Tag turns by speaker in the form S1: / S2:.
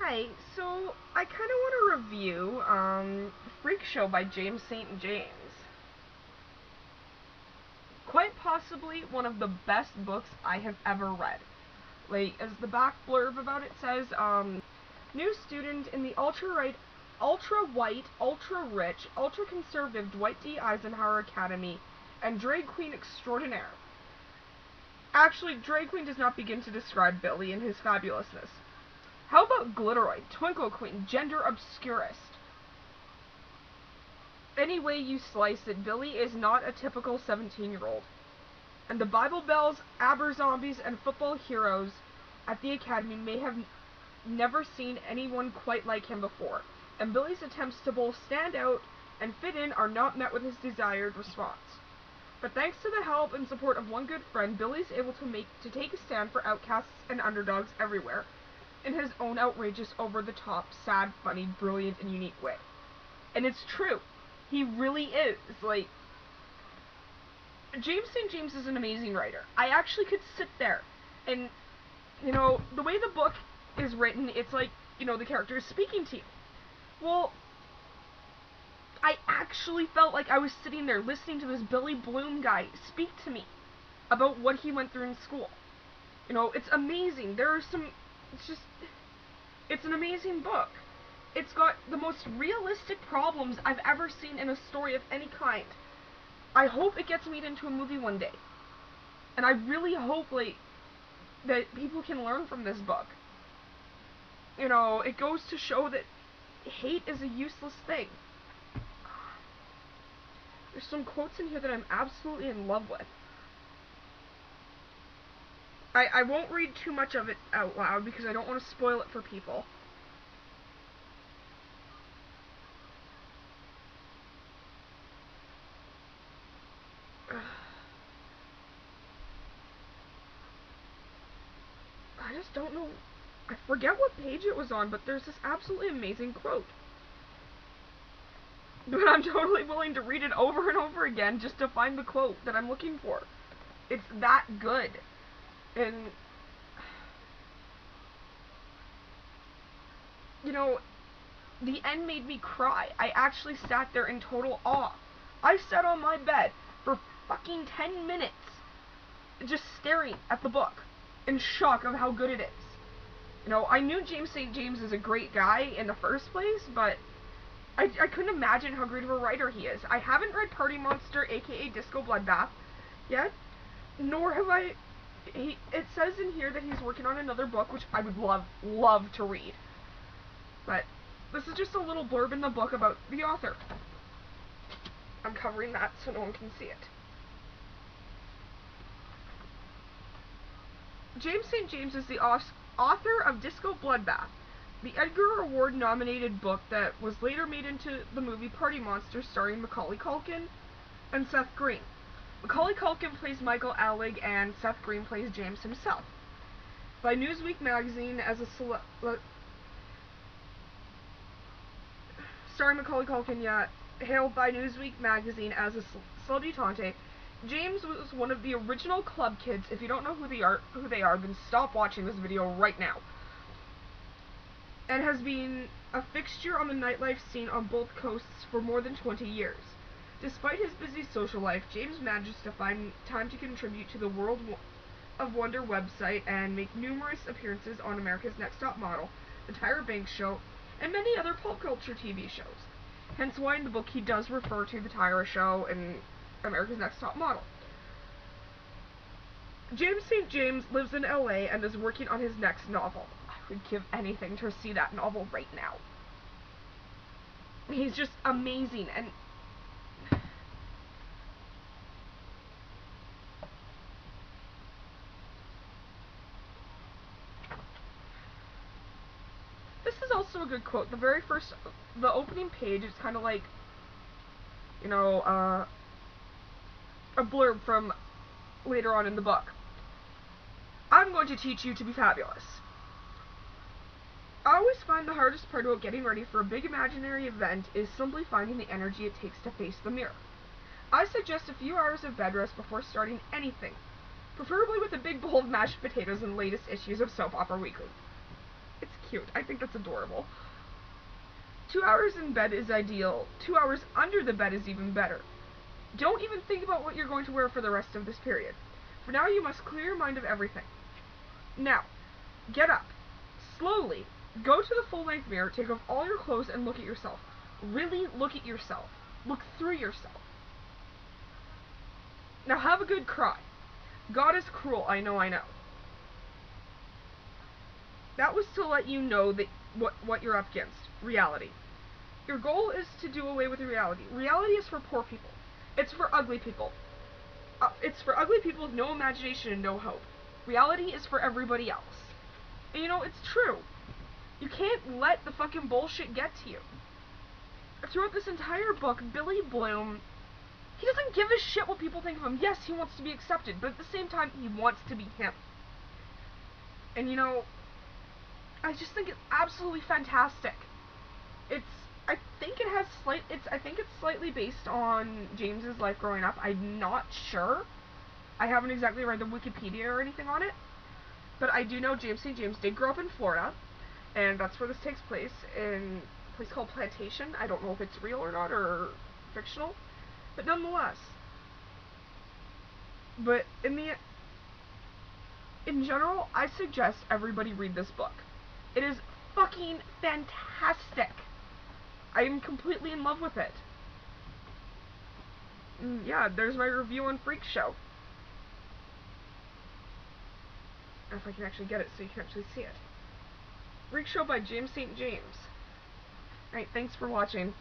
S1: Hi, so I kind of want to review Freak Show by James St. James. Quite possibly one of the best books I have ever read. Like, as the back blurb about it says, new student in the ultra-white, ultra-rich, ultra-conservative Dwight D. Eisenhower Academy, and drag queen extraordinaire. Actually, drag queen does not begin to describe Billy and his fabulousness. How about Glitteroid, Twinkle Queen, Gender Obscurist? Any way you slice it, Billy is not a typical 17-year-old. And the Bible Bells, Aber Zombies, and football heroes at the Academy may have never seen anyone quite like him before, and Billy's attempts to both stand out and fit in are not met with his desired response. But thanks to the help and support of one good friend, Billy's able to take a stand for outcasts and underdogs everywhere, in his own outrageous, over-the-top, sad, funny, brilliant, and unique way. And it's true. He really is. Like, James St. James is an amazing writer. I actually could sit there and, the way the book is written, it's like, the character is speaking to you. Well, I actually felt like I was sitting there listening to this Billy Bloom guy speak to me about what he went through in school. It's amazing. It's an amazing book. It's got the most realistic problems I've ever seen in a story of any kind. I hope it gets made into a movie one day. And I really hope, that people can learn from this book. It goes to show that hate is a useless thing. There's some quotes in here that I'm absolutely in love with. I won't read too much of it out loud because I don't want to spoil it for people. I just don't know. I forget what page it was on, but there's this absolutely amazing quote. But I'm totally willing to read it over and over again just to find the quote that I'm looking for. It's that good. And the end made me cry. I actually sat there in total awe. I sat on my bed for fucking 10 minutes just staring at the book in shock of how good it is. I knew James St. James is a great guy in the first place, but I couldn't imagine how great of a writer he is. I haven't read Party Monster, aka Disco Bloodbath, yet, nor have I. It says in here that he's working on another book, which I would love to read. But this is just a little blurb in the book about the author. I'm covering that so no one can see it. James St. James is the author of Disco Bloodbath, the Edgar Award-nominated book that was later made into the movie Party Monster starring Macaulay Culkin and Seth Green. Macaulay Culkin plays Michael Alec and Seth Green plays James himself. By Newsweek magazine as a starring Macaulay Culkin, hailed by Newsweek magazine as a celebutante, James was one of the original club kids. If you don't know who they are, then stop watching this video right now. And has been a fixture on the nightlife scene on both coasts for more than 20 years. Despite his busy social life, James manages to find time to contribute to the World of Wonder website and make numerous appearances on America's Next Top Model, The Tyra Banks Show, and many other pop culture TV shows. Hence why in the book he does refer to The Tyra Show and America's Next Top Model. James St. James lives in LA and is working on his next novel. I would give anything to see that novel right now. He's just amazing, and this is also a good quote. The opening page is kind of like, a blurb from later on in the book. I'm going to teach you to be fabulous. I always find the hardest part about getting ready for a big imaginary event is simply finding the energy it takes to face the mirror. I suggest a few hours of bed rest before starting anything, preferably with a big bowl of mashed potatoes and latest issues of Soap Opera Weekly. It's cute. I think that's adorable. 2 hours in bed is ideal. 2 hours under the bed is even better. Don't even think about what you're going to wear for the rest of this period. For now, you must clear your mind of everything. Now, get up. Slowly. Go to the full-length mirror, take off all your clothes, and look at yourself. Really look at yourself. Look through yourself. Now have a good cry. God is cruel, I know. That was to let you know that what you're up against. Reality. Your goal is to do away with reality. Reality is for poor people. It's for ugly people. It's for ugly people with no imagination and no hope. Reality is for everybody else. And you know, it's true. You can't let the fucking bullshit get to you. Throughout this entire book, Billy Bloom, he doesn't give a shit what people think of him. Yes, he wants to be accepted, but at the same time, he wants to be him. And you know, I just think it's absolutely fantastic. I think it's slightly based on James's life growing up. I'm not sure. I haven't exactly read the Wikipedia or anything on it. But I do know James St. James did grow up in Florida, and that's where this takes place, in a place called Plantation. I don't know if it's real or not, or fictional, but nonetheless. But in general, I suggest everybody read this book. It is fucking fantastic. I am completely in love with it. Yeah, there's my review on Freak Show. If I can actually get it so you can actually see it. Freak Show by James St. James. Alright, thanks for watching.